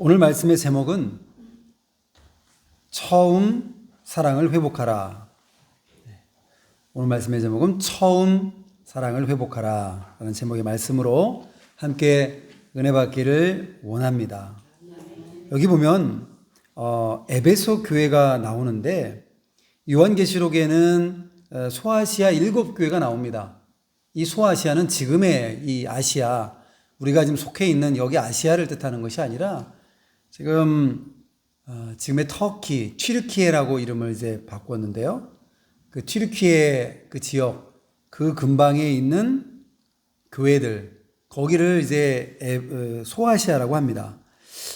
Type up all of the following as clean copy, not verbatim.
오늘 말씀의 제목은 처음 사랑을 회복하라. 오늘 말씀의 제목은 처음 사랑을 회복하라 라는 제목의 말씀으로 함께 은혜 받기를 원합니다. 여기 보면 에베소 교회가 나오는데 요한계시록에는 소아시아 7교회가 나옵니다. 이 소아시아는 지금의 이 아시아, 우리가 지금 속해 있는 여기 아시아를 뜻하는 것이 아니라 지금의 터키, 튀르키예라고 이름을 이제 바꿨는데요. 그 튀르키예 그 지역, 그 근방에 있는 교회들, 거기를 이제 소아시아라고 합니다.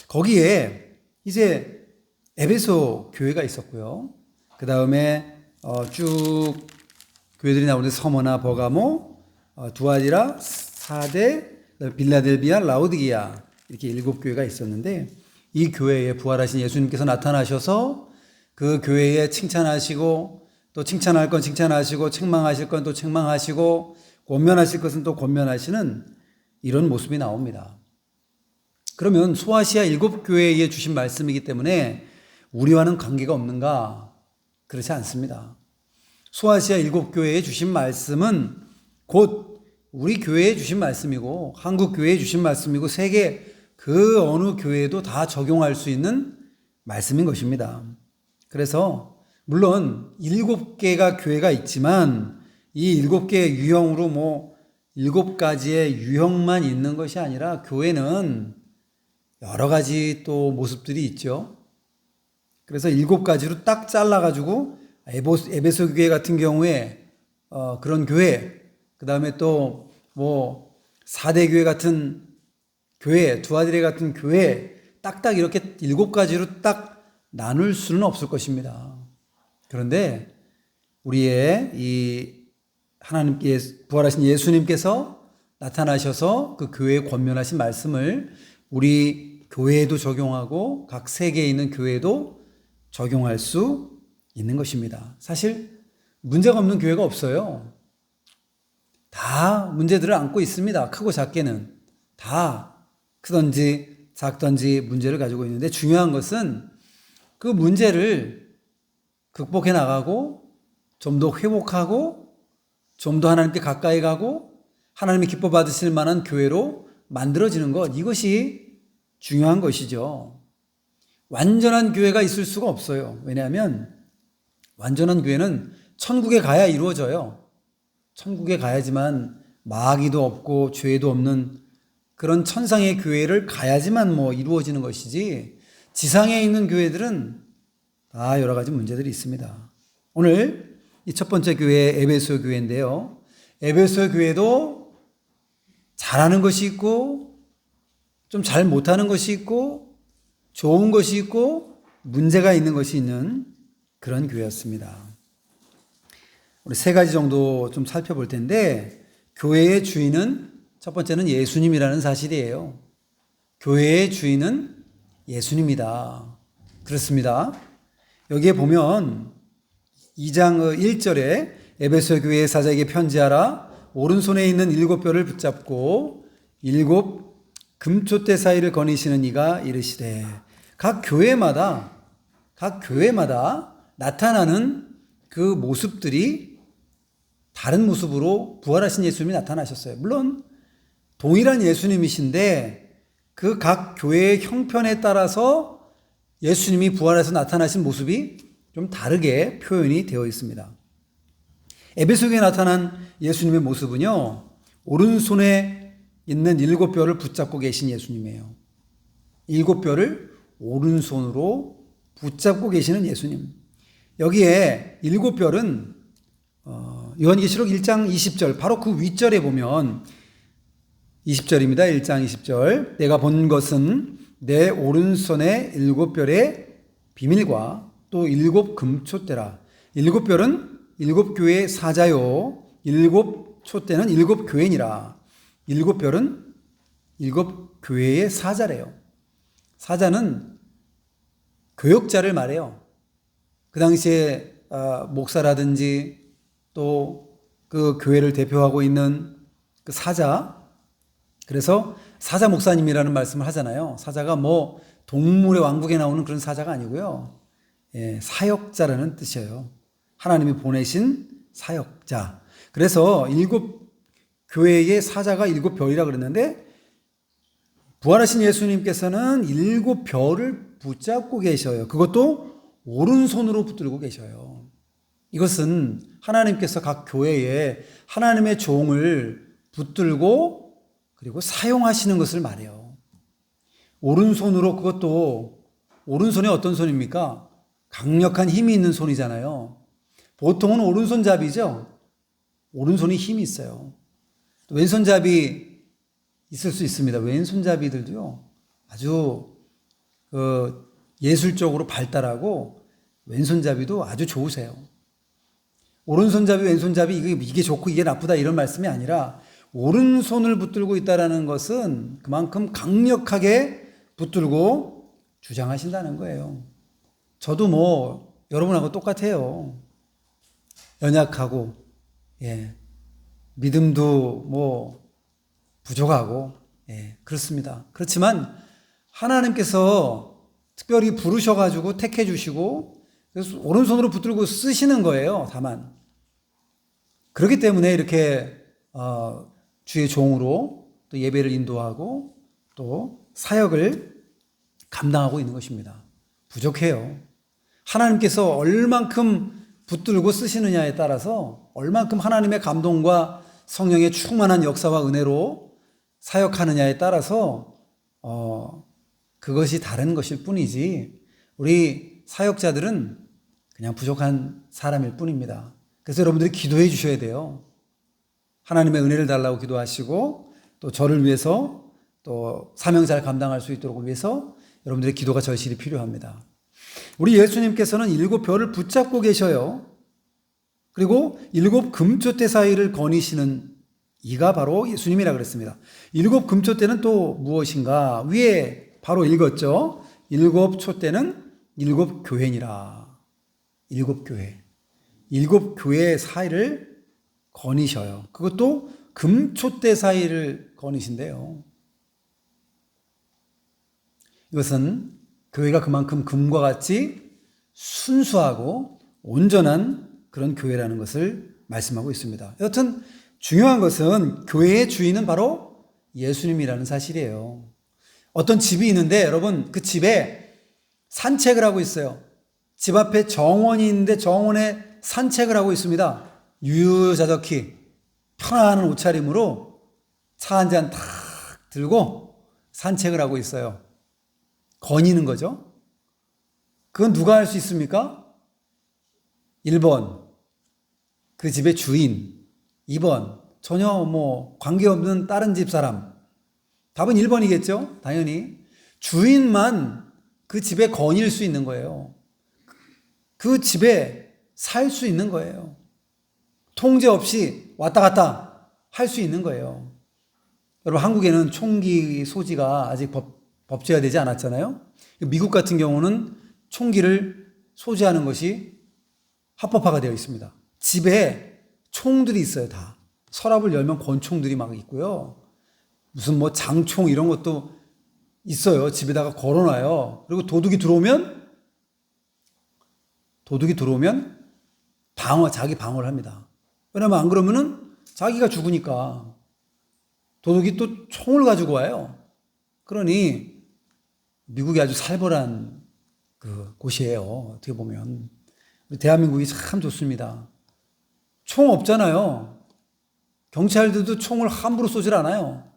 거기에 이제 에베소 교회가 있었고요. 그 다음에 쭉 교회들이 나오는데 서머나, 버가모, 두아디라, 사데, 빌라델비아, 라우디게아 이렇게 7교회가 있었는데 이 교회에 부활하신 예수님께서 나타나셔서 그 교회에 칭찬하시고 또 칭찬할 건 칭찬하시고 책망하실 건 또 책망하시고 권면하실 것은 또 권면하시는 이런 모습이 나옵니다. 그러면 소아시아 7교회에 주신 말씀이기 때문에 우리와는 관계가 없는가? 그렇지 않습니다. 소아시아 7교회에 주신 말씀은 곧 우리 교회에 주신 말씀이고 한국 교회에 주신 말씀이고 세계 그 어느 교회에도 다 적용할 수 있는 말씀인 것입니다. 그래서 물론 7개가 교회가 있지만 이 7개의 유형으로 7가지의 유형만 있는 것이 아니라 교회는 여러 가지 또 모습들이 있죠. 그래서 7가지로 딱 잘라가지고 에베소 교회 같은 경우에 그런 교회, 그 다음에 또 사대 교회 같은 교회, 두아디레 같은 교회 딱딱 이렇게 7가지로 딱 나눌 수는 없을 것입니다. 그런데 우리의 이 하나님께 부활하신 예수님께서 나타나셔서 그 교회에 권면하신 말씀을 우리 교회에도 적용하고 각 세계에 있는 교회에도 적용할 수 있는 것입니다. 사실 문제가 없는 교회가 없어요. 다 문제들을 안고 있습니다. 크고 작게는 다 크든지 작든지 문제를 가지고 있는데 중요한 것은 그 문제를 극복해 나가고 좀 더 회복하고 좀 더 하나님께 가까이 가고 하나님이 기뻐 받으실 만한 교회로 만들어지는 것, 이것이 중요한 것이죠. 완전한 교회가 있을 수가 없어요. 왜냐하면 완전한 교회는 천국에 가야 이루어져요. 천국에 가야지만 마귀도 없고 죄도 없는 그런 천상의 교회를 가야지만 이루어지는 것이지 지상에 있는 교회들은 다 여러 가지 문제들이 있습니다. 오늘 이 첫 번째 교회 에베소 교회인데요. 에베소 교회도 잘하는 것이 있고 좀 잘 못하는 것이 있고 좋은 것이 있고 문제가 있는 것이 있는 그런 교회였습니다. 우리 3가지 정도 좀 살펴볼 텐데 교회의 주인은 첫 번째는 예수님이라는 사실이에요. 교회의 주인은 예수님이다. 그렇습니다. 여기에 보면 2장 1절에 에베소 교회의 사자에게 편지하라. 오른손에 있는 7뼈를 붙잡고 7 금촛대 사이를 거니시는 이가 이르시되. 각 교회마다 나타나는 그 모습들이 다른 모습으로 부활하신 예수님이 나타나셨어요. 물론 동일한 예수님이신데 그 각 교회의 형편에 따라서 예수님이 부활해서 나타나신 모습이 좀 다르게 표현이 되어 있습니다. 에베소에 나타난 예수님의 모습은요, 오른손에 있는 7뼈를 붙잡고 계신 예수님이에요. 7뼈를 오른손으로 붙잡고 계시는 예수님. 여기에 7뼈는 요한계시록 1장 20절, 바로 그 윗절에 보면 20절입니다. 1장 20절. 내가 본 것은 내 오른손의 7뼈의 비밀과 또 7 금촛대라. 7뼈는 7교회의 사자요, 7촛대는 7교회니라. 7뼈는 7교회의 사자래요. 사자는 교역자를 말해요. 그 당시에 목사라든지 또 그 교회를 대표하고 있는 그 사자, 그래서 사자 목사님이라는 말씀을 하잖아요. 사자가 뭐 동물의 왕국에 나오는 그런 사자가 아니고요. 예, 사역자라는 뜻이에요. 하나님이 보내신 사역자. 그래서 7교회의 사자가 7별이라 그랬는데 부활하신 예수님께서는 7별을 붙잡고 계셔요. 그것도 오른손으로 붙들고 계셔요. 이것은 하나님께서 각 교회에 하나님의 종을 붙들고 그리고 사용하시는 것을 말해요. 오른손으로, 그것도 오른손이 어떤 손입니까? 강력한 힘이 있는 손이잖아요. 보통은 오른손잡이죠. 오른손이 힘이 있어요. 왼손잡이 있을 수 있습니다. 왼손잡이들도요, 아주 예술적으로 발달하고 왼손잡이도 아주 좋으세요. 오른손잡이, 왼손잡이 이게 좋고 이게 나쁘다 이런 말씀이 아니라 오른손을 붙들고 있다는 것은 그만큼 강력하게 붙들고 주장하신다는 거예요. 저도 뭐 여러분하고 똑같아요. 연약하고, 예, 믿음도 뭐 부족하고, 예, 그렇습니다. 그렇지만 하나님께서 특별히 부르셔가지고 택해 주시고 그래서 오른손으로 붙들고 쓰시는 거예요. 다만 그렇기 때문에 이렇게 주의 종으로 또 예배를 인도하고 또 사역을 감당하고 있는 것입니다. 부족해요. 하나님께서 얼만큼 붙들고 쓰시느냐에 따라서 얼만큼 하나님의 감동과 성령의 충만한 역사와 은혜로 사역하느냐에 따라서 그것이 다른 것일 뿐이지 우리 사역자들은 그냥 부족한 사람일 뿐입니다. 그래서 여러분들이 기도해 주셔야 돼요. 하나님의 은혜를 달라고 기도하시고 또 저를 위해서 또 사명 잘 감당할 수 있도록 위해서 여러분들의 기도가 절실히 필요합니다. 우리 예수님께서는 7별을 붙잡고 계셔요. 그리고 7 금초대 사이를 거니시는 이가 바로 예수님이라 그랬습니다. 7 금초대는 또 무엇인가? 위에 바로 읽었죠. 7 촛대는 7 교회니라. 7 교회. 7 교회 사이를 거니셔요. 그것도 금초대 사이를 거니신데요. 이것은 교회가 그만큼 금과 같이 순수하고 온전한 그런 교회라는 것을 말씀하고 있습니다. 여튼 중요한 것은 교회의 주인은 바로 예수님이라는 사실이에요. 어떤 집이 있는데 여러분 그 집에 산책을 하고 있어요. 집 앞에 정원이 있는데 정원에 산책을 하고 있습니다. 유유자적히 편안한 옷차림으로 차 한 잔 탁 들고 산책을 하고 있어요. 거니는 거죠. 그건 누가 할 수 있습니까? 1번 그 집의 주인, 2번 전혀 뭐 관계없는 다른 집 사람. 답은 1번이겠죠. 당연히 주인만 그 집에 거닐 수 있는 거예요. 그 집에 살 수 있는 거예요. 통제 없이 왔다 갔다 할 수 있는 거예요. 여러분 한국에는 총기 소지가 아직 법제화되지 않았잖아요. 미국 같은 경우는 총기를 소지하는 것이 합법화가 되어 있습니다. 집에 총들이 있어요. 다 서랍을 열면 권총들이 막 있고요. 무슨 뭐 장총 이런 것도 있어요. 집에다가 걸어놔요. 그리고 도둑이 들어오면 자기 방어를 합니다. 왜냐면 안 그러면은 자기가 죽으니까 도둑이 또 총을 가지고 와요. 그러니 미국이 아주 살벌한 그 곳이에요. 어떻게 보면 우리 대한민국이 참 좋습니다. 총 없잖아요. 경찰들도 총을 함부로 쏘질 않아요.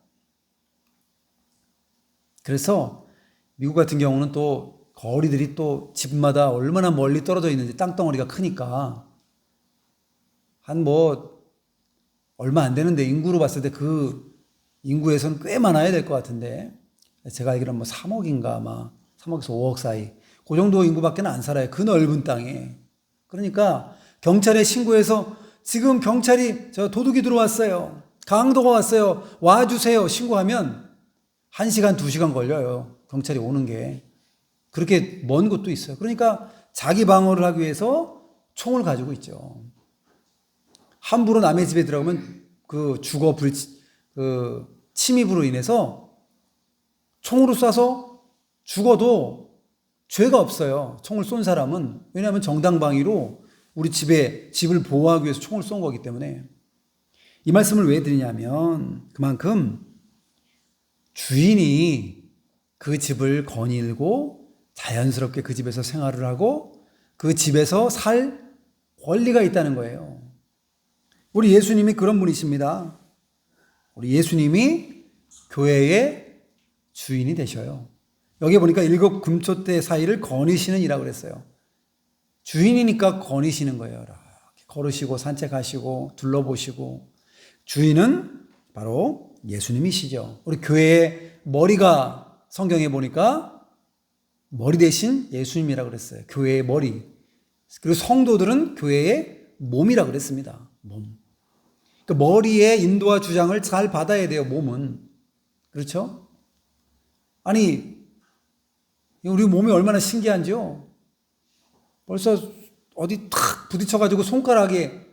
그래서 미국 같은 경우는 또 거리들이 또 집마다 얼마나 멀리 떨어져 있는지 땅덩어리가 크니까 한 뭐 얼마 안 되는데 인구로 봤을 때 그 인구에서는 꽤 많아야 될 것 같은데 제가 알기로는 뭐 3억인가 아마 3억에서 5억 사이 그 정도 인구밖에 안 살아요. 그 넓은 땅에. 그러니까 경찰에 신고해서 지금 경찰이 저 도둑이 들어왔어요. 강도가 왔어요. 와주세요. 신고하면 1시간, 2시간 걸려요. 경찰이 오는 게. 그렇게 먼 곳도 있어요. 그러니까 자기 방어를 하기 위해서 총을 가지고 있죠. 함부로 남의 집에 들어가면 그 침입으로 인해서 총으로 쏴서 죽어도 죄가 없어요. 총을 쏜 사람은. 왜냐하면 정당방위로 우리 집을 보호하기 위해서 총을 쏜 거기 때문에. 이 말씀을 왜 드리냐면 그만큼 주인이 그 집을 거닐고 자연스럽게 그 집에서 생활을 하고 그 집에서 살 권리가 있다는 거예요. 우리 예수님이 그런 분이십니다. 우리 예수님이 교회의 주인이 되셔요. 여기 보니까 7 금초대 사이를 거니시는 이라고 그랬어요. 주인이니까 거니시는 거예요. 이렇게 걸으시고 산책하시고 둘러보시고. 주인은 바로 예수님이시죠. 우리 교회의 머리가 성경에 보니까 머리 대신 예수님이라고 그랬어요. 교회의 머리. 그리고 성도들은 교회의 몸이라고 그랬습니다. 몸. 그 머리의 인도와 주장을 잘 받아야 돼요. 몸은. 그렇죠? 아니 우리 몸이 얼마나 신기한지요. 벌써 어디 탁 부딪혀가지고 손가락에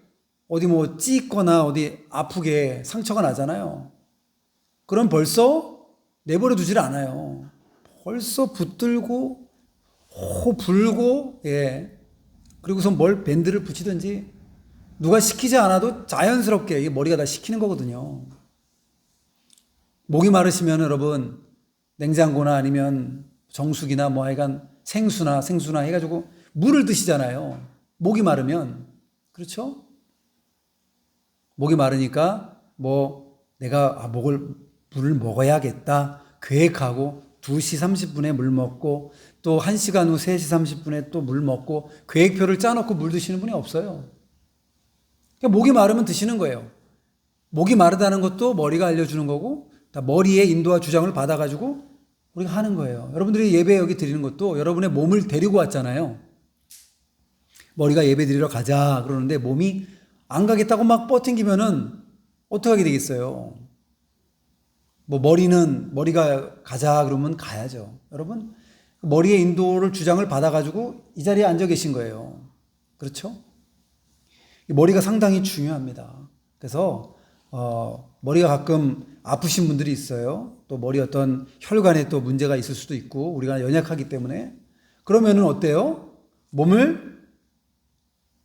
어디 뭐 찢거나 어디 아프게 상처가 나잖아요. 그럼 벌써 내버려 두질 않아요. 벌써 붙들고 불고 그리고서 뭘 밴드를 붙이든지 누가 시키지 않아도 자연스럽게 머리가 다 시키는 거거든요. 목이 마르시면 여러분 냉장고나 아니면 정수기나 뭐 하여간 생수나 해가지고 물을 드시잖아요. 목이 마르면. 그렇죠? 목이 마르니까 내가 물을 먹어야겠다 계획하고 2시 30분에 물 먹고 또 1시간 후 3시 30분에 또 물 먹고 계획표를 짜놓고 물 드시는 분이 없어요. 그러니까 목이 마르면 드시는 거예요. 목이 마르다는 것도 머리가 알려주는 거고 다 머리의 인도와 주장을 받아가지고 우리가 하는 거예요. 여러분들이 예배 여기 드리는 것도 여러분의 몸을 데리고 왔잖아요. 머리가 예배 드리러 가자 그러는데 몸이 안 가겠다고 막 뻗팅기면은 어떻게 하게 되겠어요? 머리가 가자 그러면 가야죠. 여러분, 머리의 인도를 주장을 받아가지고 이 자리에 앉아 계신 거예요. 그렇죠? 머리가 상당히 중요합니다. 그래서 머리가 가끔 아프신 분들이 있어요. 또 머리 어떤 혈관에 또 문제가 있을 수도 있고 우리가 연약하기 때문에 그러면은 어때요? 몸을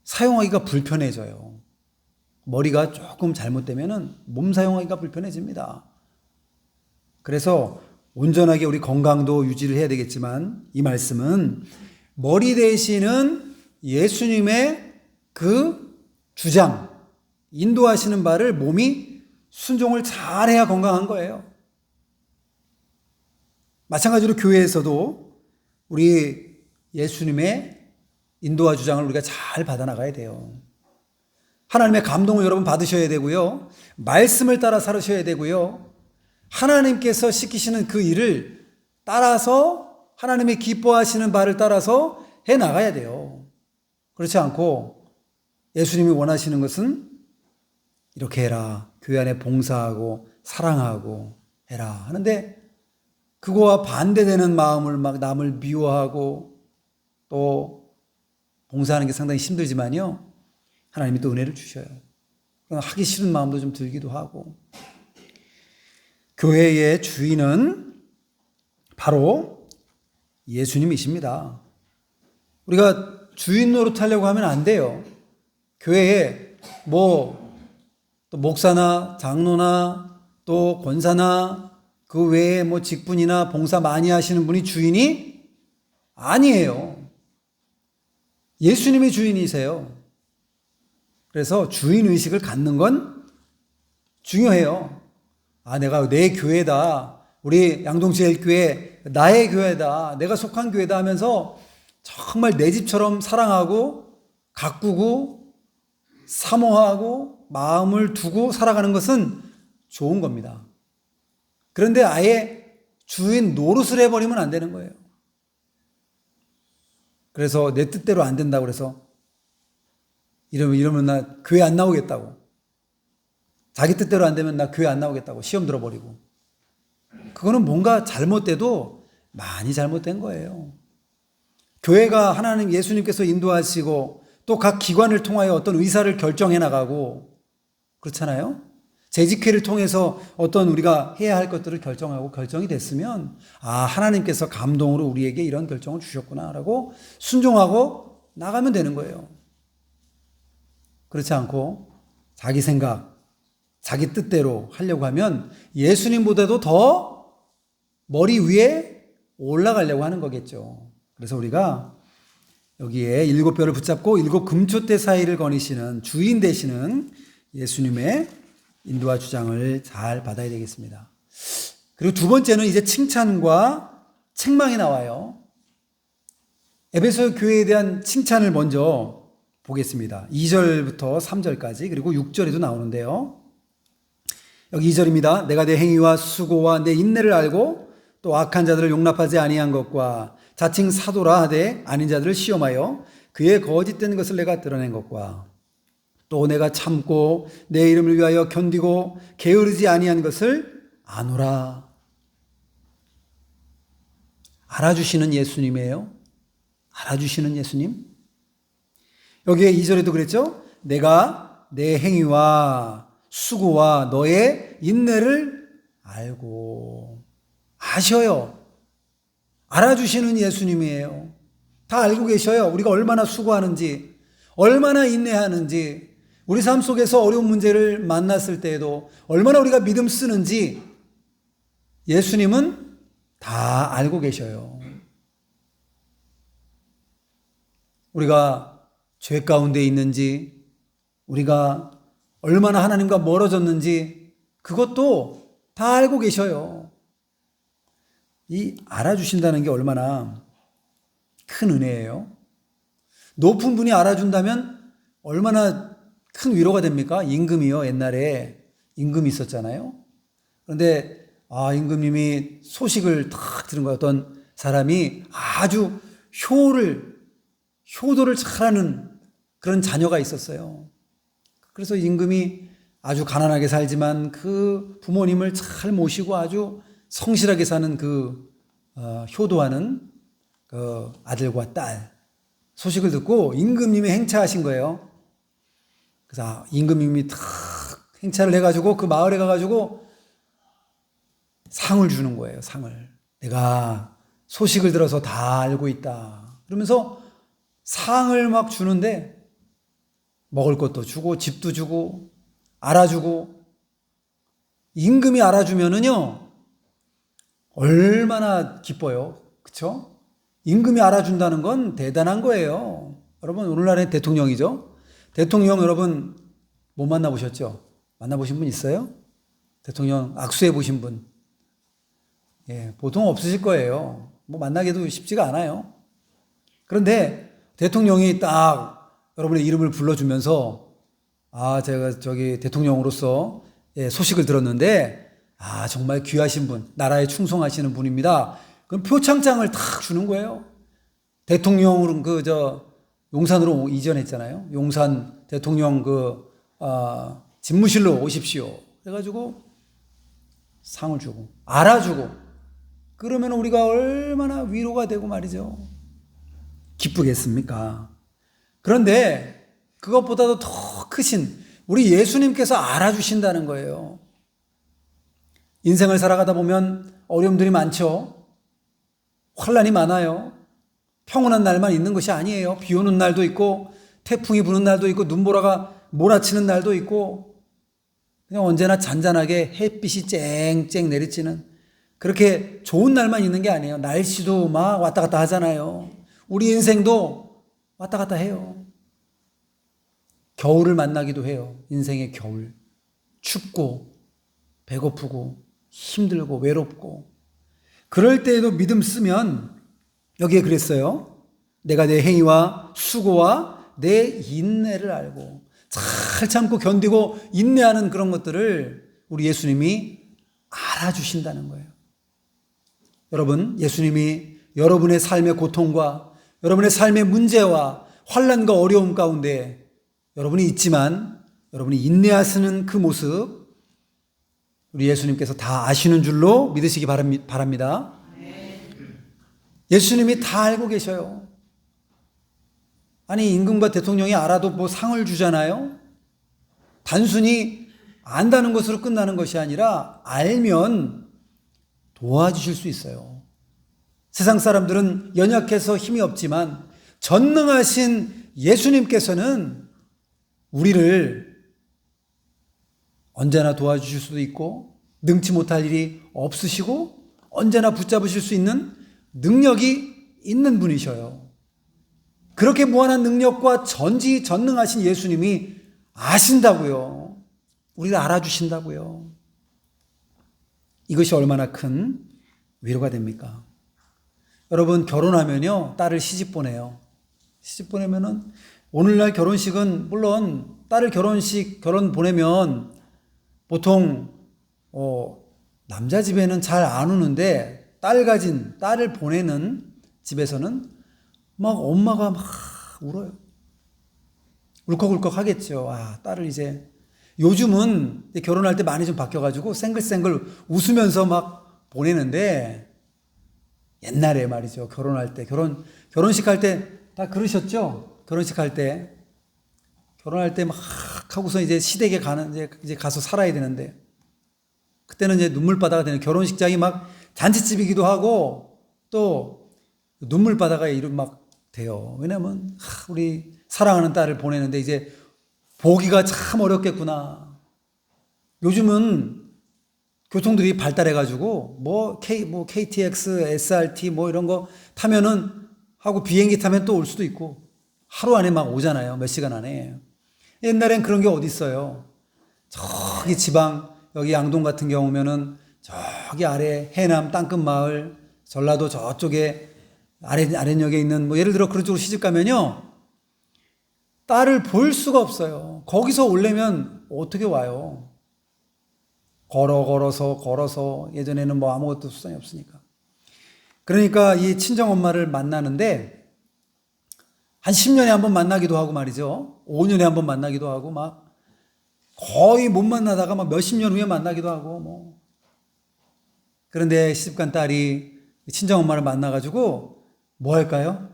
사용하기가 불편해져요. 머리가 조금 잘못되면은 몸 사용하기가 불편해집니다. 그래서 온전하게 우리 건강도 유지를 해야 되겠지만 이 말씀은 머리 되시는 예수님의 그 주장, 인도하시는 바를 몸이 순종을 잘해야 건강한 거예요. 마찬가지로 교회에서도 우리 예수님의 인도와 주장을 우리가 잘 받아나가야 돼요. 하나님의 감동을 여러분 받으셔야 되고요. 말씀을 따라 살으셔야 되고요. 하나님께서 시키시는 그 일을 따라서 하나님이 기뻐하시는 바를 따라서 해나가야 돼요. 그렇지 않고 예수님이 원하시는 것은 이렇게 해라. 교회 안에 봉사하고 사랑하고 해라 하는데 그거와 반대되는 마음을 막 남을 미워하고 또 봉사하는 게 상당히 힘들지만요. 하나님이 또 은혜를 주셔요. 하기 싫은 마음도 좀 들기도 하고. 교회의 주인은 바로 예수님이십니다. 우리가 주인 노릇하려고 하면 안 돼요. 교회에 또 목사나 장로나 또 권사나 그 외에 직분이나 봉사 많이 하시는 분이 주인이 아니에요. 예수님이 주인이세요. 그래서 주인의식을 갖는 건 중요해요. 내가 내 교회다. 우리 양동제일교회 나의 교회다. 내가 속한 교회다 하면서 정말 내 집처럼 사랑하고 가꾸고 사모하고 마음을 두고 살아가는 것은 좋은 겁니다. 그런데 아예 주인 노릇을 해버리면 안 되는 거예요. 그래서 내 뜻대로 안 된다고 그래서 이러면 나 교회 안 나오겠다고. 자기 뜻대로 안 되면 나 교회 안 나오겠다고 시험 들어버리고. 그거는 뭔가 잘못돼도 많이 잘못된 거예요. 교회가 하나님 예수님께서 인도하시고 또 각 기관을 통하여 어떤 의사를 결정해 나가고 그렇잖아요. 재직회를 통해서 어떤 우리가 해야 할 것들을 결정하고 결정이 됐으면 하나님께서 감동으로 우리에게 이런 결정을 주셨구나라고 순종하고 나가면 되는 거예요. 그렇지 않고 자기 생각, 자기 뜻대로 하려고 하면 예수님보다도 더 머리 위에 올라가려고 하는 거겠죠. 그래서 우리가 여기에 7뼈를 붙잡고 7 금초대 사이를 거니시는 주인 되시는 예수님의 인도와 주장을 잘 받아야 되겠습니다. 그리고 두 번째는 이제 칭찬과 책망이 나와요. 에베소 교회에 대한 칭찬을 먼저 보겠습니다. 2절부터 3절까지 그리고 6절에도 나오는데요. 여기 2절입니다. 내가 내 행위와 수고와 내 인내를 알고 또 악한 자들을 용납하지 아니한 것과 자칭 사도라 하되 아닌 자들을 시험하여 그의 거짓된 것을 내가 드러낸 것과 또 내가 참고 내 이름을 위하여 견디고 게으르지 아니한 것을 아노라. 알아주시는 예수님이에요. 알아주시는 예수님. 여기에 2절에도 그랬죠. 내가 내 행위와 수고와 너의 인내를 알고 아셔요. 알아주시는 예수님이에요. 다 알고 계셔요. 우리가 얼마나 수고하는지, 얼마나 인내하는지, 우리 삶 속에서 어려운 문제를 만났을 때에도 얼마나 우리가 믿음 쓰는지 예수님은 다 알고 계셔요. 우리가 죄 가운데 있는지, 우리가 얼마나 하나님과 멀어졌는지 그것도 다 알고 계셔요. 이 알아주신다는 게 얼마나 큰 은혜예요. 높은 분이 알아준다면 얼마나 큰 위로가 됩니까? 임금이요. 옛날에 임금이 있었잖아요. 그런데 임금님이 소식을 탁 들은 거예요. 어떤 사람이 아주 효도를 잘하는 그런 자녀가 있었어요. 그래서 임금이 아주 가난하게 살지만 그 부모님을 잘 모시고 아주 성실하게 사는 효도하는 그 아들과 딸 소식을 듣고 임금님이 행차하신 거예요. 그래서 임금님이 탁 행차를 해가지고 그 마을에 가가지고 상을 주는 거예요. 상을. 내가 소식을 들어서 다 알고 있다. 그러면서 상을 막 주는데 먹을 것도 주고 집도 주고 알아주고 임금이 알아주면은요 얼마나 기뻐요. 그렇죠? 임금이 알아준다는 건 대단한 거예요. 여러분 오늘날의 대통령이죠. 대통령 여러분 못 만나보셨죠? 만나보신 분 있어요? 대통령 악수해 보신 분? 예, 보통 없으실 거예요. 뭐 만나기도 쉽지가 않아요. 그런데 대통령이 딱 여러분의 이름을 불러주면서 제가 저기 대통령으로서 소식을 들었는데 정말 귀하신 분, 나라에 충성하시는 분입니다. 그럼 표창장을 탁 주는 거예요. 대통령으로 용산으로 이전했잖아요. 용산 대통령 집무실로 오십시오. 그래가지고 상을 주고 알아주고 그러면 우리가 얼마나 위로가 되고 말이죠. 기쁘겠습니까? 그런데 그것보다도 더 크신 우리 예수님께서 알아주신다는 거예요. 인생을 살아가다 보면 어려움들이 많죠. 환난이 많아요. 평온한 날만 있는 것이 아니에요. 비 오는 날도 있고 태풍이 부는 날도 있고 눈보라가 몰아치는 날도 있고 그냥 언제나 잔잔하게 햇빛이 쨍쨍 내리치는 그렇게 좋은 날만 있는 게 아니에요. 날씨도 막 왔다 갔다 하잖아요. 우리 인생도 왔다 갔다 해요. 겨울을 만나기도 해요. 인생의 겨울. 춥고 배고프고 힘들고 외롭고 그럴 때에도 믿음 쓰면 여기에 그랬어요. 내가 내 행위와 수고와 내 인내를 알고 잘 참고 견디고 인내하는 그런 것들을 우리 예수님이 알아주신다는 거예요. 여러분, 예수님이 여러분의 삶의 고통과 여러분의 삶의 문제와 환난과 어려움 가운데 여러분이 있지만 여러분이 인내하시는 그 모습 우리 예수님께서 다 아시는 줄로 믿으시기 바랍니다. 예수님이 다 알고 계셔요. 아니 임금과 대통령이 알아도 뭐 상을 주잖아요. 단순히 안다는 것으로 끝나는 것이 아니라 알면 도와주실 수 있어요. 세상 사람들은 연약해서 힘이 없지만 전능하신 예수님께서는 우리를 언제나 도와주실 수도 있고 능치 못할 일이 없으시고 언제나 붙잡으실 수 있는 능력이 있는 분이셔요. 그렇게 무한한 능력과 전지전능하신 예수님이 아신다고요. 우리를 알아주신다고요. 이것이 얼마나 큰 위로가 됩니까? 여러분, 결혼하면요, 딸을 시집 보내요. 시집 보내면은 오늘날 결혼식은 물론 딸을 결혼 보내면 보통 남자 집에는 잘 안 우는데 딸을 보내는 집에서는 막 엄마가 막 울어요. 울컥울컥 하겠죠. 딸을 이제 요즘은 결혼할 때 많이 좀 바뀌어가지고 생글생글 웃으면서 막 보내는데 옛날에 말이죠. 결혼할 때 결혼식 할 때 다 그러셨죠? 결혼할 때 막 하고서 이제 시댁에 이제 가서 살아야 되는데 그때는 이제 눈물바다가 되는 결혼식장이 막 잔치집이기도 하고 또 눈물바다가 막 돼요. 왜냐면 우리 사랑하는 딸을 보내는데 이제 보기가 참 어렵겠구나. 요즘은 교통들이 발달해가지고 KTX, SRT 이런 거 타면은 하고 비행기 타면 또 올 수도 있고 하루 안에 막 오잖아요. 몇 시간 안에. 옛날엔 그런 게 어디 있어요. 저기 지방 여기 양동 같은 경우면은 저기 아래 해남 땅끝 마을 전라도 저쪽에 아랫역에 있는 예를 들어 그런 쪽으로 시집 가면요. 딸을 볼 수가 없어요. 거기서 오려면 어떻게 와요? 걸어서 예전에는 아무것도 수단이 없으니까. 그러니까 이 친정엄마를 만나는데 한 10년에 한 번 만나기도 하고 말이죠. 5년에 한 번 만나기도 하고 막 거의 못 만나다가 막 몇십 년 후에 만나기도 하고 그런데 시집간 딸이 친정엄마를 만나가지고 뭐 할까요?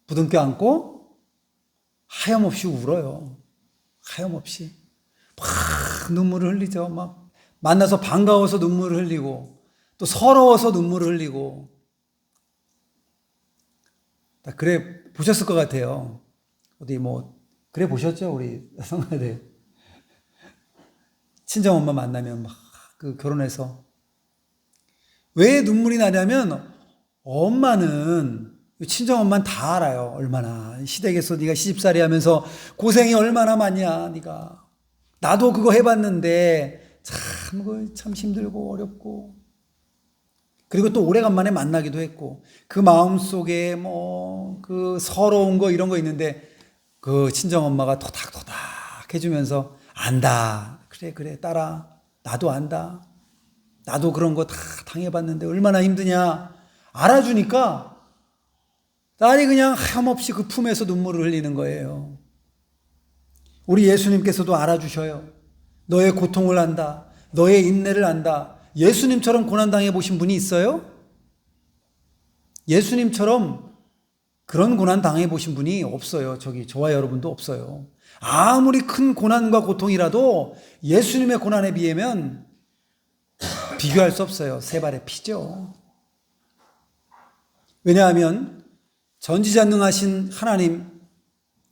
부둥켜 안고 하염없이 울어요. 하염없이. 막 눈물을 흘리죠. 막 만나서 반가워서 눈물을 흘리고 또 서러워서 눈물을 흘리고 다 그래 보셨을 것 같아요. 어디 그래 보셨죠? 우리 성가대 친정엄마 만나면 막 결혼해서 왜 눈물이 나냐면 엄마는 친정엄마는 다 알아요. 얼마나 시댁에서 네가 시집살이 하면서 고생이 얼마나 많냐. 네가 나도 그거 해봤는데 참 힘들고 어렵고 그리고 또 오래간만에 만나기도 했고 그 마음속에 그 서러운 거 이런 거 있는데 그 친정엄마가 토닥토닥 해주면서 안다. 그래 딸아 나도 안다. 나도 그런 거 다 당해봤는데 얼마나 힘드냐 알아주니까 딸이 그냥 하염없이 그 품에서 눈물을 흘리는 거예요. 우리 예수님께서도 알아주셔요. 너의 고통을 안다. 너의 인내를 안다. 예수님처럼 고난당해 보신 분이 있어요? 예수님처럼 그런 고난 당해 보신 분이 없어요. 저와 여러분도 없어요. 아무리 큰 고난과 고통이라도 예수님의 고난에 비하면 비교할 수 없어요. 세 발의 피죠. 왜냐하면 전지전능하신 하나님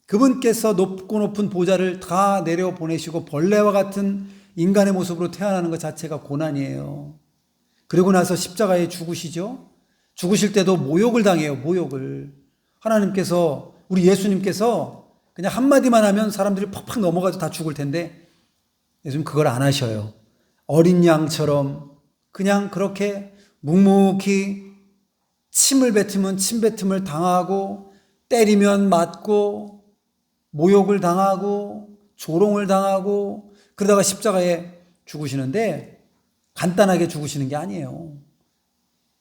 그분께서 높고 높은 보좌를 다 내려보내시고 벌레와 같은 인간의 모습으로 태어나는 것 자체가 고난이에요. 그리고 나서 십자가에 죽으시죠. 죽으실 때도 모욕을 당해요. 모욕을. 하나님께서 우리 예수님께서 그냥 한마디만 하면 사람들이 팍팍 넘어가서 다 죽을 텐데 예수님 그걸 안 하셔요. 어린 양처럼 그냥 그렇게 묵묵히 침을 뱉으면 침 뱉음을 당하고 때리면 맞고 모욕을 당하고 조롱을 당하고 그러다가 십자가에 죽으시는데 간단하게 죽으시는 게 아니에요.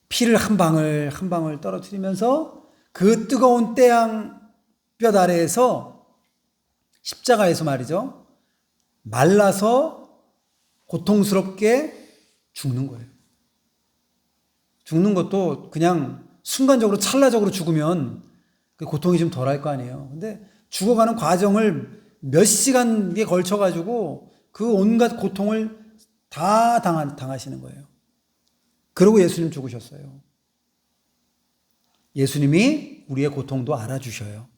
피를 한 방울 한 방울 떨어뜨리면서 그 뜨거운 태양볕 아래에서 십자가에서 말이죠. 말라서 고통스럽게 죽는 거예요. 죽는 것도 그냥 순간적으로 찰나적으로 죽으면 그 고통이 좀 덜할 거 아니에요. 근데 죽어가는 과정을 몇 시간에 걸쳐가지고 그 온갖 고통을 다 당하시는 거예요. 그러고 예수님 죽으셨어요. 예수님이 우리의 고통도 알아주셔요.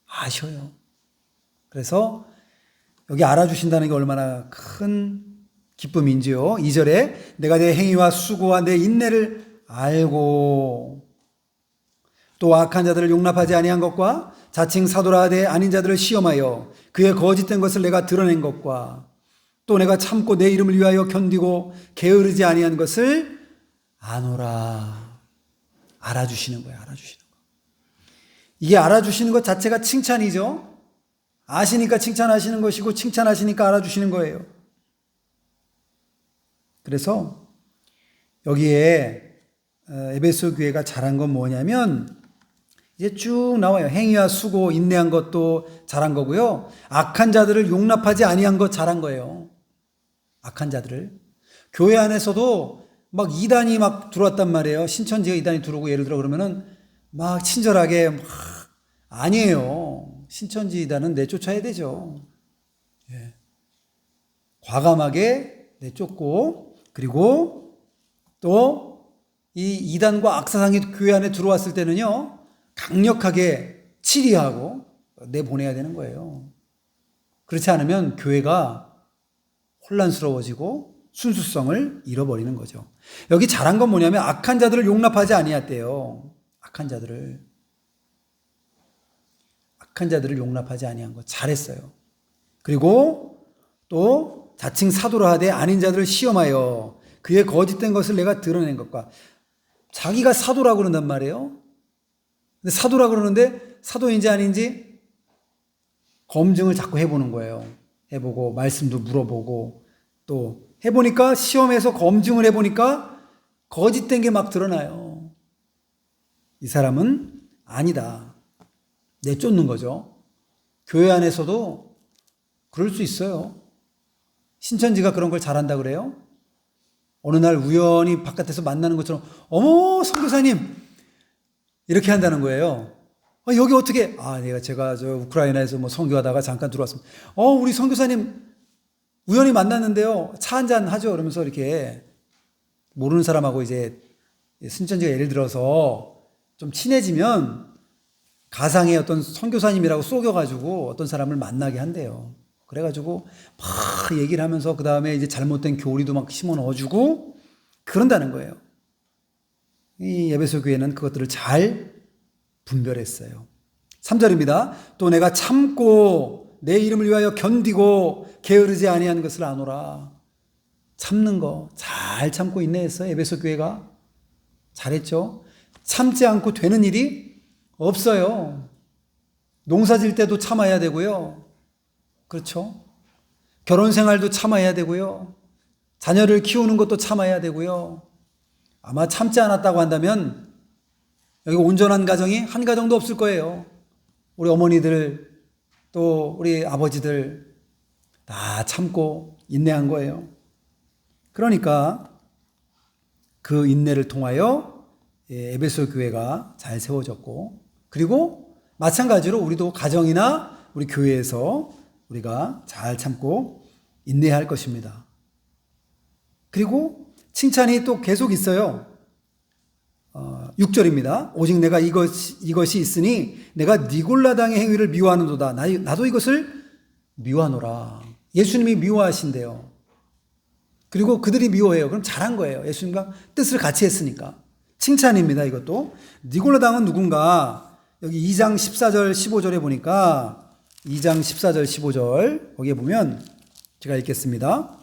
아셔요. 그래서 여기 알아주신다는 게 얼마나 큰 기쁨인지요. 2절에 내가 내 행위와 수고와 내 인내를 알고 또 악한 자들을 용납하지 아니한 것과 자칭 사도라 하되 아닌 자들을 시험하여 그의 거짓된 것을 내가 드러낸 것과 또 내가 참고 내 이름을 위하여 견디고 게으르지 아니한 것을 아노라. 알아주시는 거예요. 알아주시는 거. 이게 알아주시는 것 자체가 칭찬이죠. 아시니까 칭찬하시는 것이고 칭찬하시니까 알아주시는 거예요. 그래서 여기에 에베소 교회가 잘한 건 뭐냐면 이제 쭉 나와요. 행위와 수고, 인내한 것도 잘한 거고요. 악한 자들을 용납하지 아니한 것 잘한 거예요. 악한 자들을. 교회 안에서도 막 이단이 막 들어왔단 말이에요. 신천지가 이단이 들어오고 예를 들어 그러면은 막 친절하게 막 아니에요. 신천지 이단은 내쫓아야 되죠. 예. 과감하게 내쫓고 그리고 또 이 이단과 악사상이 교회 안에 들어왔을 때는요. 강력하게 치리하고 내보내야 되는 거예요. 그렇지 않으면 교회가 혼란스러워지고 순수성을 잃어버리는 거죠. 여기 잘한 건 뭐냐면 악한 자들을 용납하지 아니했대요. 악한 자들을 용납하지 아니한 거 잘했어요. 그리고 또 자칭 사도라 하되 아닌 자들을 시험하여 그의 거짓된 것을 내가 드러낸 것과 자기가 사도라고 그런단 말이에요. 근데 사도라고 그러는데 사도인지 아닌지 검증을 자꾸 해보는 거예요. 해보고 말씀도 물어보고 또 해보니까 시험에서 검증을 해보니까 거짓된 게 막 드러나요. 이 사람은 아니다. 내쫓는 거죠. 교회 안에서도 그럴 수 있어요. 신천지가 그런 걸 잘한다 그래요? 어느 날 우연히 바깥에서 만나는 것처럼 어머 선교사님 이렇게 한다는 거예요. 여기 어떻게 제가 저 우크라이나에서 뭐 선교하다가 잠깐 들어왔습니다. 우리 선교사님 우연히 만났는데요. 차 한잔 하죠. 그러면서 이렇게 모르는 사람하고 이제 신천지가 예를 들어서 좀 친해지면 가상의 어떤 선교사님이라고 속여가지고 어떤 사람을 만나게 한대요. 그래가지고 막 얘기를 하면서 그 다음에 이제 잘못된 교리도 막 심어 넣어주고 그런다는 거예요. 이 에베소 교회는 그것들을 잘 분별했어요. 3절입니다. 또 내가 참고 내 이름을 위하여 견디고 게으르지 아니한 것을 아노라. 참는 거 잘 참고 인내했어요. 에베소 교회가 잘했죠. 참지 않고 되는 일이 없어요. 농사 질 때도 참아야 되고요. 그렇죠? 결혼 생활도 참아야 되고요. 자녀를 키우는 것도 참아야 되고요. 아마 참지 않았다고 한다면 여기 온전한 가정이 한 가정도 없을 거예요. 우리 어머니들 또 우리 아버지들 다 참고 인내한 거예요. 그러니까 그 인내를 통하여 에베소 교회가 잘 세워졌고 그리고 마찬가지로 우리도 가정이나 우리 교회에서 우리가 잘 참고 인내해야 할 것입니다. 그리고 칭찬이 또 계속 있어요. 6절입니다. 오직 내가 이것이 있으니 내가 니골라당의 행위를 미워하는도다. 나도 이것을 미워하노라. 예수님이 미워하신대요. 그리고 그들이 미워해요. 그럼 잘한 거예요. 예수님과 뜻을 같이 했으니까. 칭찬입니다. 이것도. 니골라당은 누군가? 여기 2장 14절 15절에 보니까 2장 14절 15절 거기에 보면 제가 읽겠습니다.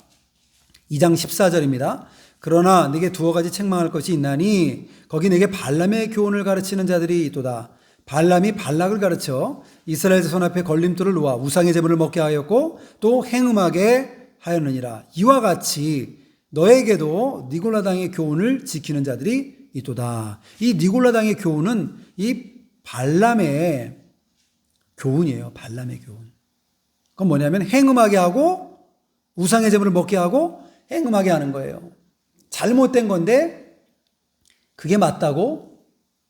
2장 14절입니다. 그러나 네게 두어 가지 책망할 것이 있나니 거기 네게 발람의 교훈을 가르치는 자들이 있도다. 발람이 발락을 가르쳐 이스라엘 자손 앞에 걸림돌을 놓아 우상의 제물을 먹게 하였고 또 행음하게 하였느니라. 이와 같이 너에게도 니골라당의 교훈을 지키는 자들이 있도다. 이 니골라당의 교훈은 이 발람의 교훈이에요. 발람의 교훈. 그건 뭐냐면 행음하게 하고 우상의 제물을 먹게 하고 행음하게 하는 거예요. 잘못된 건데 그게 맞다고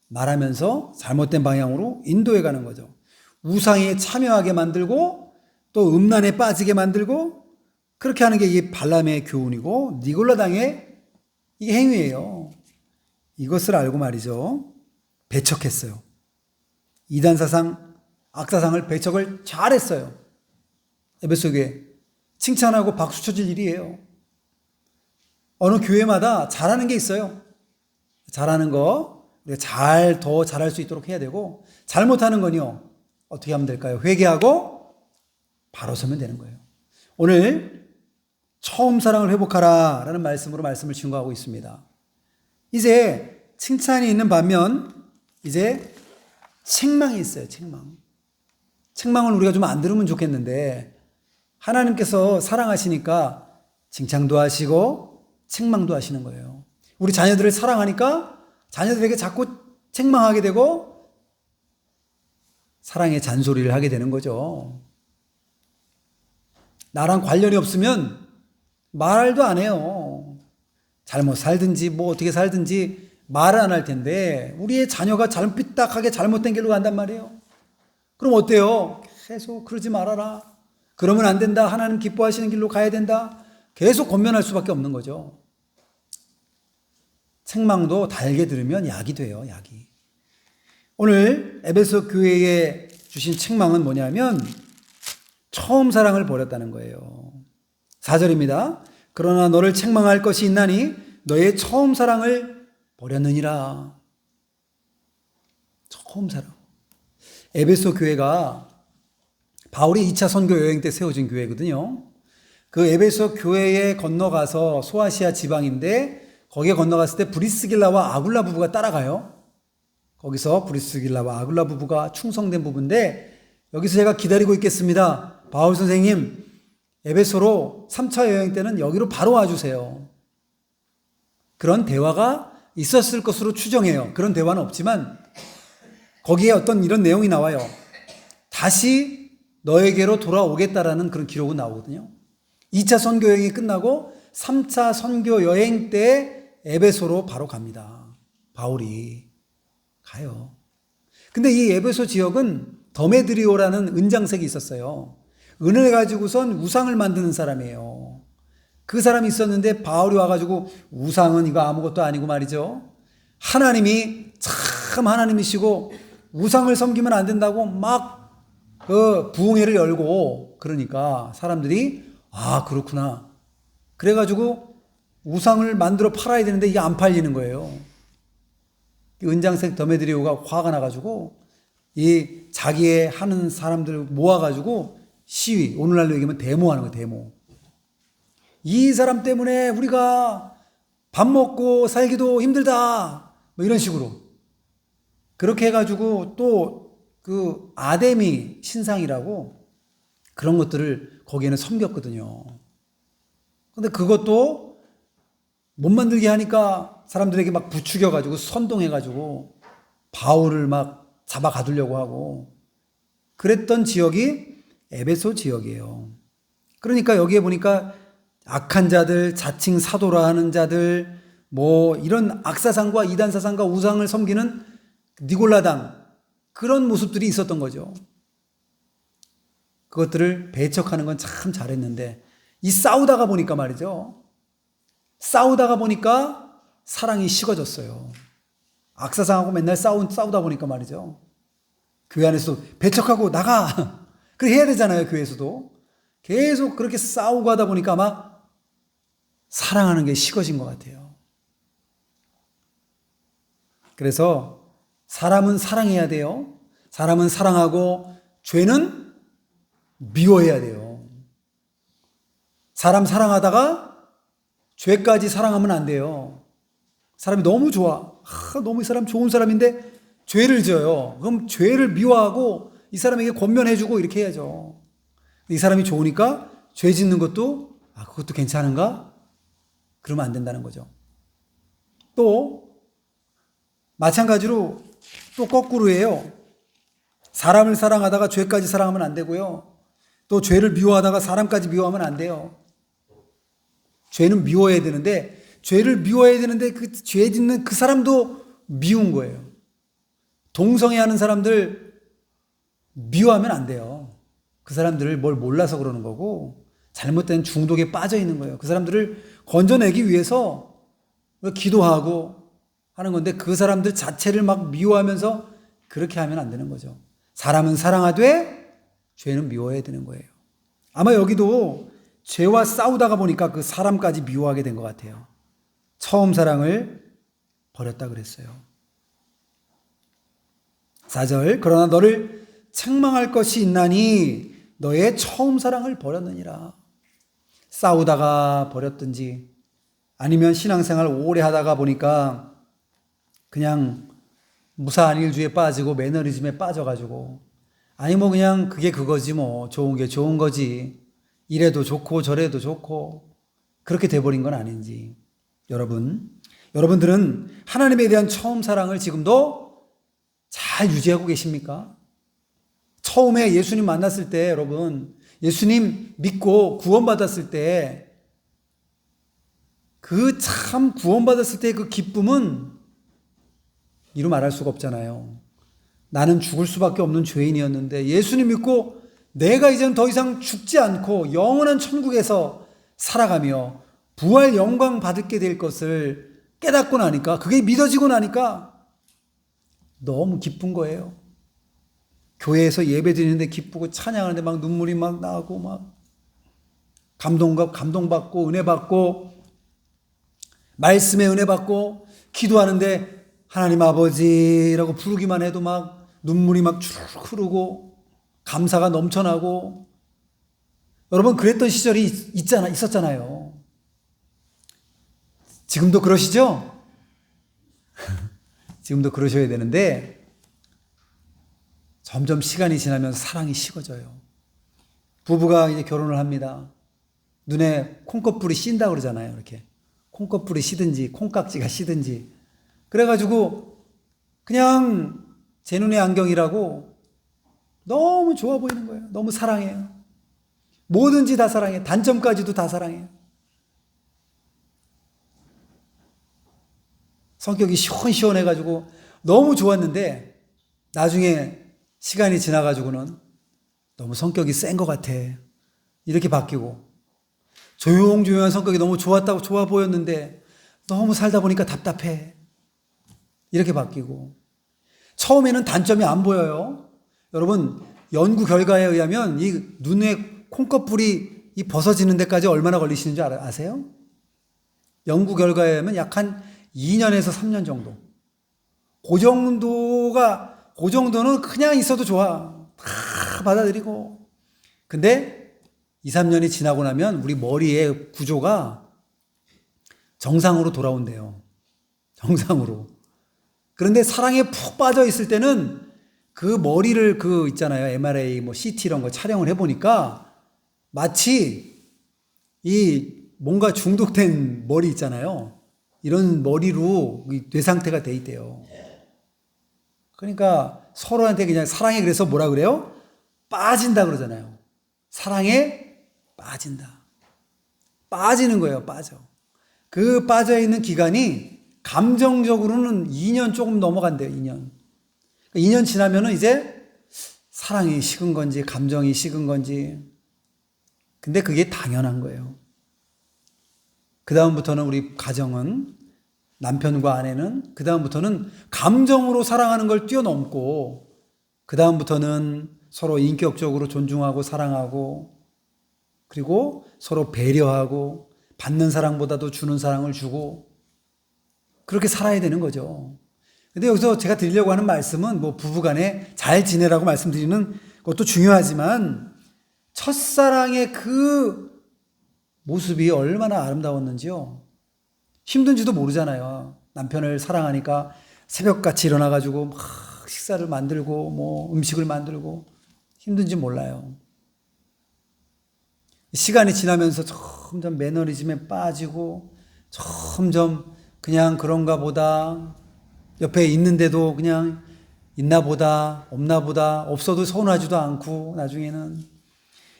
말하면서 잘못된 방향으로 인도해 가는 거죠. 우상에 참여하게 만들고 또 음란에 빠지게 만들고 그렇게 하는 게 이 발람의 교훈이고 니골라당의 이 행위예요. 이것을 알고 말이죠. 배척했어요. 이단사상, 악사상을 배척을 잘했어요. 에베소 교회. 칭찬하고 박수 쳐줄 일이에요. 어느 교회마다 잘하는 게 있어요. 잘하는 거 우리가 더 잘할 수 있도록 해야 되고, 잘못하는 건요 어떻게 하면 될까요? 회개하고 바로 서면 되는 거예요. 오늘 처음 사랑을 회복하라 라는 말씀으로 말씀을 증거하고 있습니다. 이제 칭찬이 있는 반면 이제 책망이 있어요. 책망을 우리가 좀 안 들으면 좋겠는데, 하나님께서 사랑하시니까 칭찬도 하시고 책망도 하시는 거예요. 우리 자녀들을 사랑하니까 자녀들에게 자꾸 책망하게 되고 사랑의 잔소리를 하게 되는 거죠. 나랑 관련이 없으면 말도 안 해요. 잘못 살든지 뭐 어떻게 살든지 말을 안 할 텐데, 우리의 자녀가 삐딱하게 잘못된 길로 간단 말이에요. 그럼 어때요? 계속 그러지 말아라. 그러면 안 된다. 하나님 기뻐하시는 길로 가야 된다. 계속 권면할 수밖에 없는 거죠. 책망도 달게 들으면 약이 돼요. 약이. 오늘 에베소 교회에 주신 책망은 뭐냐면 처음 사랑을 버렸다는 거예요. 4절입니다. 그러나 너를 책망할 것이 있나니 너의 처음 사랑을 버렸느니라. 처음 사랑. 에베소 교회가 바울이 2차 선교 여행 때 세워진 교회거든요. 그 에베소 교회에 건너가서 소아시아 지방인데, 거기에 건너갔을 때 브리스길라와 아굴라 부부가 따라가요. 거기서 브리스길라와 아굴라 부부가 충성된 부부인데, 여기서 제가 기다리고 있겠습니다. 바울 선생님, 에베소로 3차 여행 때는 여기로 바로 와주세요. 그런 대화가 있었을 것으로 추정해요. 그런 대화는 없지만 거기에 어떤 이런 내용이 나와요. 다시 너에게로 돌아오겠다라는 그런 기록은 나오거든요. 2차 선교 여행이 끝나고 3차 선교 여행 때 에베소로 바로 갑니다. 바울이 가요. 근데 이 에베소 지역은 더메드리오라는 은장색이 있었어요. 은을 가지고선 우상을 만드는 사람이에요. 그 사람이 있었는데 바울이 와가지고 우상은 이거 아무것도 아니고 말이죠. 하나님이 참 하나님이시고 우상을 섬기면 안 된다고 막 그 부흥회를 열고, 그러니까 사람들이 아 그렇구나. 그래가지고 우상을 만들어 팔아야 되는데 이게 안 팔리는 거예요. 은장색 더메드리오가 화가 나가지고 이 자기의 하는 사람들 모아가지고 시위, 오늘날로 얘기하면 데모하는 거예요. 데모. 이 사람 때문에 우리가 밥 먹고 살기도 힘들다, 뭐 이런 식으로. 그렇게 해가지고 또 그 아데미 신상이라고 그런 것들을 거기에는 섬겼거든요. 근데 그것도 못 만들게 하니까 사람들에게 막 부추겨가지고 선동해가지고 바울을 막 잡아 가두려고 하고 그랬던 지역이 에베소 지역이에요. 그러니까 여기에 보니까 악한 자들, 자칭 사도라 하는 자들, 뭐 이런 악사상과 이단사상과 우상을 섬기는 니골라당, 그런 모습들이 있었던 거죠. 그것들을 배척하는 건 참 잘했는데, 이 싸우다가 보니까 말이죠. 싸우다가 보니까 사랑이 식어졌어요. 악사상하고 맨날 싸우다 보니까 말이죠. 교회 안에서 배척하고 나가! 그렇게 해야 되잖아요, 교회에서도. 계속 그렇게 싸우고 하다 보니까 아마 사랑하는 게 식어진 것 같아요. 그래서 사람은 사랑해야 돼요. 사람은 사랑하고 죄는 미워해야 돼요. 사람 사랑하다가 죄까지 사랑하면 안 돼요. 사람이 너무 좋아. 너무 이 사람 좋은 사람인데 죄를 져요. 그럼 죄를 미워하고 이 사람에게 권면해주고 이렇게 해야죠. 이 사람이 좋으니까 죄 짓는 것도 그것도 괜찮은가? 그러면 안 된다는 거죠. 또 마찬가지로 또 거꾸로예요. 사람을 사랑하다가 죄까지 사랑하면 안 되고요. 또 죄를 미워하다가 사람까지 미워하면 안 돼요. 죄는 미워해야 되는데, 죄를 미워해야 되는데 그 죄 짓는 그 사람도 미운 거예요. 동성애하는 사람들 미워하면 안 돼요. 그 사람들을 뭘 몰라서 그러는 거고, 잘못된 중독에 빠져 있는 거예요. 그 사람들을 건져내기 위해서 기도하고 하는 건데 그 사람들 자체를 막 미워하면서 그렇게 하면 안 되는 거죠. 사람은 사랑하되 죄는 미워해야 되는 거예요. 아마 여기도 죄와 싸우다가 보니까 그 사람까지 미워하게 된 것 같아요. 처음 사랑을 버렸다 그랬어요. 4절, 그러나 너를 책망할 것이 있나니 너의 처음 사랑을 버렸느니라. 싸우다가 버렸든지 아니면 신앙생활 오래 하다가 보니까 그냥 무사한 일주에 빠지고 매너리즘에 빠져가지고 아니 뭐 그냥 그게 그거지 뭐 좋은 게 좋은 거지 이래도 좋고 저래도 좋고 그렇게 돼버린 건 아닌지. 여러분들은 하나님에 대한 처음 사랑을 지금도 잘 유지하고 계십니까? 처음에 예수님 만났을 때 여러분 예수님 믿고 구원받았을 때 그 참 구원받았을 때 그 기쁨은 이루 말할 수가 없잖아요. 나는 죽을 수밖에 없는 죄인이었는데 예수님 믿고 내가 이제는 더 이상 죽지 않고 영원한 천국에서 살아가며 부활 영광 받게 될 것을 깨닫고 나니까 그게 믿어지고 나니까 너무 기쁜 거예요. 교회에서 예배 드리는데 기쁘고 찬양하는데 막 눈물이 막 나고 막 감동받고 은혜 받고 말씀에 은혜 받고 기도하는데 하나님 아버지라고 부르기만 해도 막 눈물이 막 주르륵 흐르고 감사가 넘쳐나고. 여러분 그랬던 시절이 있었잖아요. 지금도 그러시죠? 지금도 그러셔야 되는데 점점 시간이 지나면서 사랑이 식어져요. 부부가 이제 결혼을 합니다. 눈에 콩꺼풀이 씬다 그러잖아요. 이렇게 콩꺼풀이 시든지 콩깍지가 시든지 그래가지고 그냥 제 눈의 안경이라고 너무 좋아 보이는 거예요. 너무 사랑해요. 뭐든지 다 사랑해요. 단점까지도 다 사랑해요. 성격이 시원시원해가지고 너무 좋았는데 나중에 시간이 지나가지고는 너무 성격이 센 것 같아. 이렇게 바뀌고 조용조용한 성격이 너무 좋아 보였는데 너무 살다 보니까 답답해. 이렇게 바뀌고 처음에는 단점이 안 보여요. 여러분 연구 결과에 의하면 이 눈의 콩꺼풀이 이 벗어지는 데까지 얼마나 걸리시는 줄 아세요? 연구 결과에 의하면 약 한 2년에서 3년 정도. 그 정도는 그냥 있어도 좋아. 다 받아들이고. 근데 2, 3년이 지나고 나면 우리 머리의 구조가 정상으로 돌아온대요. 정상으로. 그런데 사랑에 푹 빠져 있을 때는 그 머리를 있잖아요. MRI, CT 이런 거 촬영을 해보니까 마치 이 뭔가 중독된 머리 있잖아요. 이런 머리로 뇌 상태가 돼 있대요. 그러니까 서로한테 그냥 사랑에 그래서 뭐라 그래요? 빠진다 그러잖아요. 사랑에 빠진다. 빠지는 거예요. 빠져. 그 빠져있는 기간이 감정적으로는 2년 조금 넘어간대요. 2년. 2년 지나면은 이제 사랑이 식은 건지 감정이 식은 건지. 근데 그게 당연한 거예요. 그 다음부터는 우리 가정은 남편과 아내는 그 다음부터는 감정으로 사랑하는 걸 뛰어넘고 그 다음부터는 서로 인격적으로 존중하고 사랑하고 그리고 서로 배려하고 받는 사랑보다도 주는 사랑을 주고 그렇게 살아야 되는 거죠. 근데 여기서 제가 드리려고 하는 말씀은 부부간에 잘 지내라고 말씀드리는 것도 중요하지만 첫사랑의 그 모습이 얼마나 아름다웠는지요. 힘든지도 모르잖아요. 남편을 사랑하니까 새벽같이 일어나가지고 막 식사를 만들고 음식을 만들고 힘든지 몰라요. 시간이 지나면서 점점 매너리즘에 빠지고 점점 그냥 그런가 보다 옆에 있는데도 그냥 있나 보다 없나 보다 없어도 서운하지도 않고 나중에는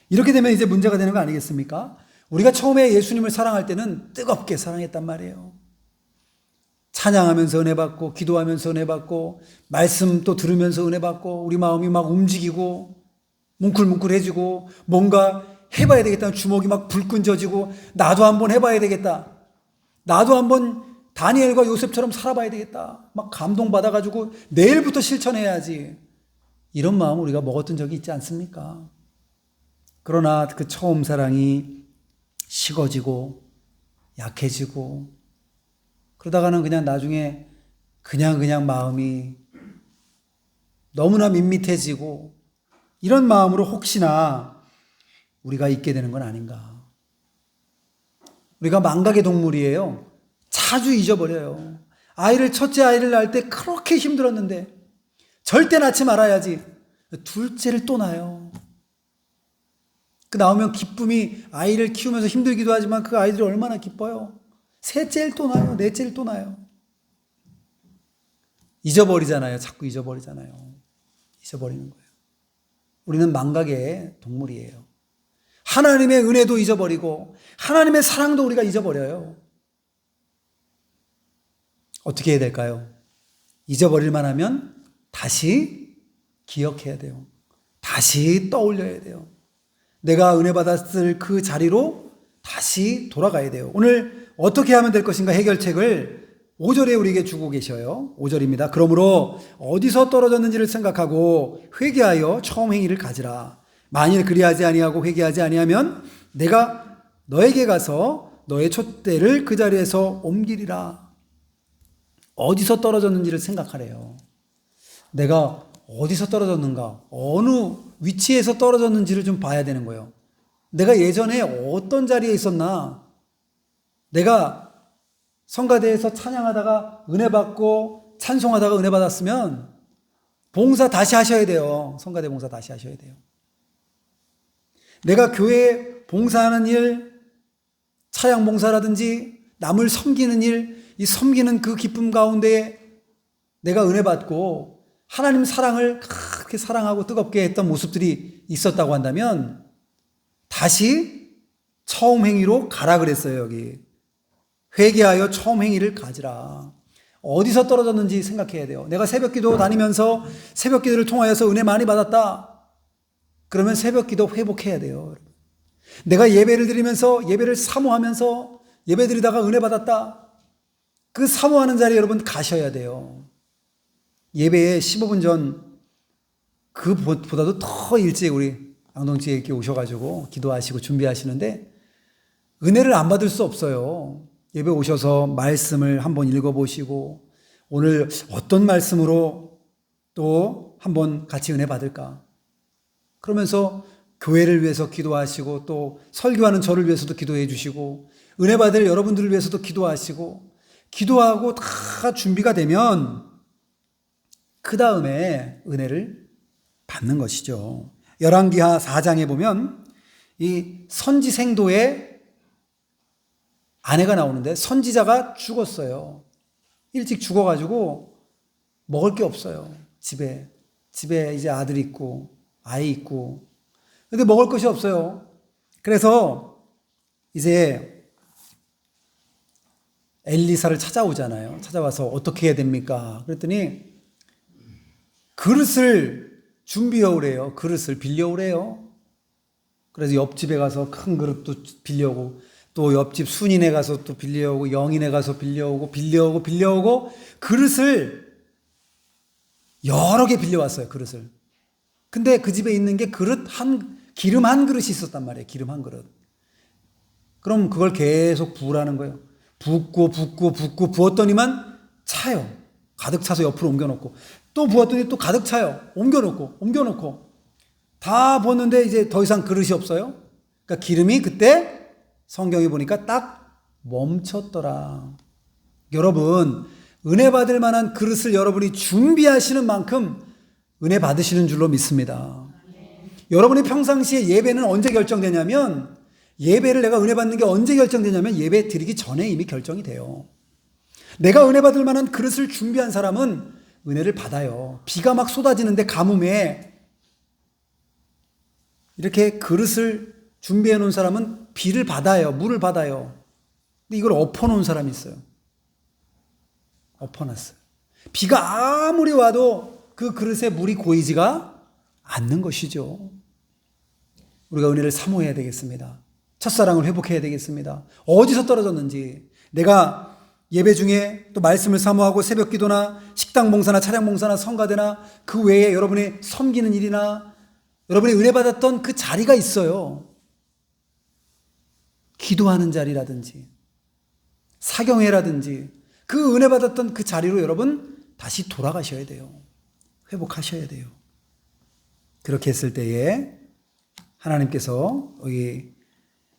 이렇게 되면 이제 문제가 되는 거 아니겠습니까? 우리가 처음에 예수님을 사랑할 때는 뜨겁게 사랑했단 말이에요. 찬양하면서 은혜 받고 기도하면서 은혜 받고 말씀 또 들으면서 은혜 받고 우리 마음이 막 움직이고 뭉클뭉클해지고 뭔가 해봐야 되겠다. 주먹이 막 불끈 져지고 나도 한번 해봐야 되겠다. 나도 한번 다니엘과 요셉처럼 살아봐야 되겠다. 막 감동받아가지고 내일부터 실천해야지. 이런 마음 우리가 먹었던 적이 있지 않습니까? 그러나 그 처음 사랑이 식어지고 약해지고 그러다가는 그냥 나중에 그냥 마음이 너무나 밋밋해지고 이런 마음으로 혹시나 우리가 있게 되는 건 아닌가. 우리가 망각의 동물이에요. 자주 잊어버려요. 첫째 아이를 낳을 때 그렇게 힘들었는데 절대 낳지 말아야지. 둘째를 또 낳아요. 그 나오면 기쁨이 아이를 키우면서 힘들기도 하지만 그 아이들이 얼마나 기뻐요. 셋째를 또 낳아요. 넷째를 또 낳아요. 잊어버리잖아요. 자꾸 잊어버리잖아요. 잊어버리는 거예요. 우리는 망각의 동물이에요. 하나님의 은혜도 잊어버리고 하나님의 사랑도 우리가 잊어버려요. 어떻게 해야 될까요? 잊어버릴 만하면 다시 기억해야 돼요. 다시 떠올려야 돼요. 내가 은혜 받았을 그 자리로 다시 돌아가야 돼요. 오늘 어떻게 하면 될 것인가 해결책을 5절에 우리에게 주고 계셔요. 5절입니다. 그러므로 어디서 떨어졌는지를 생각하고 회개하여 처음 행위를 가지라. 만일 그리하지 아니하고 회개하지 아니하면 내가 너에게 가서 너의 촛대를 그 자리에서 옮기리라. 어디서 떨어졌는지를 생각하래요. 내가 어디서 떨어졌는가, 어느 위치에서 떨어졌는지를 좀 봐야 되는 거예요. 내가 예전에 어떤 자리에 있었나, 내가 성가대에서 찬양하다가 은혜 받고 찬송하다가 은혜 받았으면 봉사 다시 하셔야 돼요. 성가대 봉사 다시 하셔야 돼요. 내가 교회 봉사하는 일, 차양 봉사라든지 남을 섬기는 일, 이 섬기는 그 기쁨 가운데 내가 은혜 받고 하나님 사랑을 그렇게 사랑하고 뜨겁게 했던 모습들이 있었다고 한다면 다시 처음 행위로 가라 그랬어요. 여기 회개하여 처음 행위를 가지라. 어디서 떨어졌는지 생각해야 돼요. 내가 새벽기도 다니면서 새벽기도를 통하여서 은혜 많이 받았다. 그러면 새벽기도 회복해야 돼요. 내가 예배를 드리면서 예배를 사모하면서 예배 드리다가 은혜 받았다. 그 사모하는 자리에 여러분 가셔야 돼요. 예배에 15분 전 그보다도 더 일찍 우리 양동지에 이렇게 오셔가지고 기도하시고 준비하시는데 은혜를 안 받을 수 없어요. 예배 오셔서 말씀을 한번 읽어보시고 오늘 어떤 말씀으로 또 한번 같이 은혜 받을까? 그러면서 교회를 위해서 기도하시고 또 설교하는 저를 위해서도 기도해 주시고 은혜 받을 여러분들을 위해서도 기도하시고 기도하고 다 준비가 되면 그 다음에 은혜를 받는 것이죠. 열왕기하 4장에 보면 이 선지생도의 아내가 나오는데 선지자가 죽었어요. 일찍 죽어가지고 먹을 게 없어요. 집에 이제 아들 있고 아이 있고 근데 먹을 것이 없어요. 그래서 이제 엘리사를 찾아오잖아요. 찾아와서 어떻게 해야 됩니까? 그랬더니 그릇을 준비해 오래요. 그릇을 빌려오래요. 그래서 옆집에 가서 큰 그릇도 빌려오고 또 옆집 순인에 가서 또 빌려오고 영인에 가서 빌려오고 그릇을 여러 개 빌려왔어요. 그릇을. 근데 그 집에 있는 게 기름 한 그릇이 있었단 말이에요. 기름 한 그릇. 그럼 그걸 계속 부으라는 거예요. 붓고 부었더니만 차요. 가득 차서 옆으로 옮겨놓고 또 부었더니 또 가득 차요. 옮겨놓고 다 부었는데 이제 더 이상 그릇이 없어요. 그러니까 기름이 그때 성경에 보니까 딱 멈췄더라. 여러분 은혜 받을 만한 그릇을 여러분이 준비하시는 만큼 은혜 받으시는 줄로 믿습니다. 여러분이 평상시에 예배는 언제 결정되냐면 예배를 내가 은혜 받는 게 언제 결정되냐면 예배 드리기 전에 이미 결정이 돼요. 내가 은혜 받을 만한 그릇을 준비한 사람은 은혜를 받아요. 비가 막 쏟아지는데 가뭄에 이렇게 그릇을 준비해 놓은 사람은 비를 받아요. 물을 받아요. 근데 이걸 엎어놓은 사람이 있어요. 엎어놨어요. 비가 아무리 와도 그 그릇에 물이 고이지가 않는 것이죠. 우리가 은혜를 사모해야 되겠습니다. 첫사랑을 회복해야 되겠습니다. 어디서 떨어졌는지, 내가 예배 중에 또 말씀을 사모하고 새벽 기도나 식당 봉사나 차량 봉사나 성가대나 그 외에 여러분이 섬기는 일이나 여러분이 은혜 받았던 그 자리가 있어요. 기도하는 자리라든지 사경회라든지 그 은혜 받았던 그 자리로 여러분 다시 돌아가셔야 돼요. 회복하셔야 돼요. 그렇게 했을 때에 하나님께서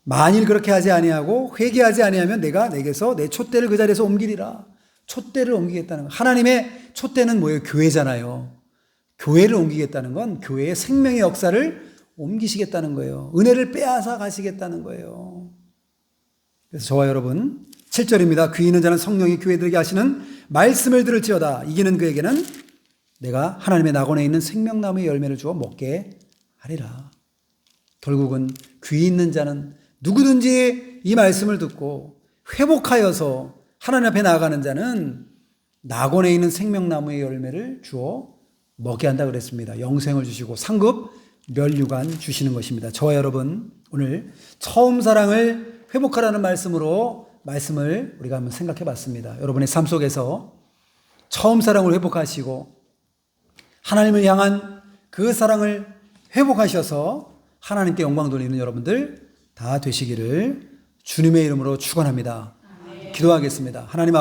만일 그렇게 하지 아니하고 회개하지 아니하면 내가 내게서 내 촛대를 그 자리에서 옮기리라. 촛대를 옮기겠다는 거. 하나님의 촛대는 뭐예요? 교회잖아요. 교회를 옮기겠다는 건 교회의 생명의 역사를 옮기시겠다는 거예요. 은혜를 빼앗아 가시겠다는 거예요. 그래서 저와 여러분 7절입니다. 귀 있는 자는 성령이 교회들에게 하시는 말씀을 들을지어다. 이기는 그에게는 내가 하나님의 낙원에 있는 생명나무의 열매를 주어 먹게 하리라. 결국은 귀 있는 자는 누구든지 이 말씀을 듣고 회복하여서 하나님 앞에 나아가는 자는 낙원에 있는 생명나무의 열매를 주어 먹게 한다 그랬습니다. 영생을 주시고 상급 면류관 주시는 것입니다. 저와 여러분 오늘 처음 사랑을 회복하라는 말씀을 우리가 한번 생각해 봤습니다. 여러분의 삶 속에서 처음 사랑을 회복하시고 하나님을 향한 그 사랑을 회복하셔서 하나님께 영광 돌리는 여러분들 다 되시기를 주님의 이름으로 축원합니다. 기도하겠습니다. 하나님 아버지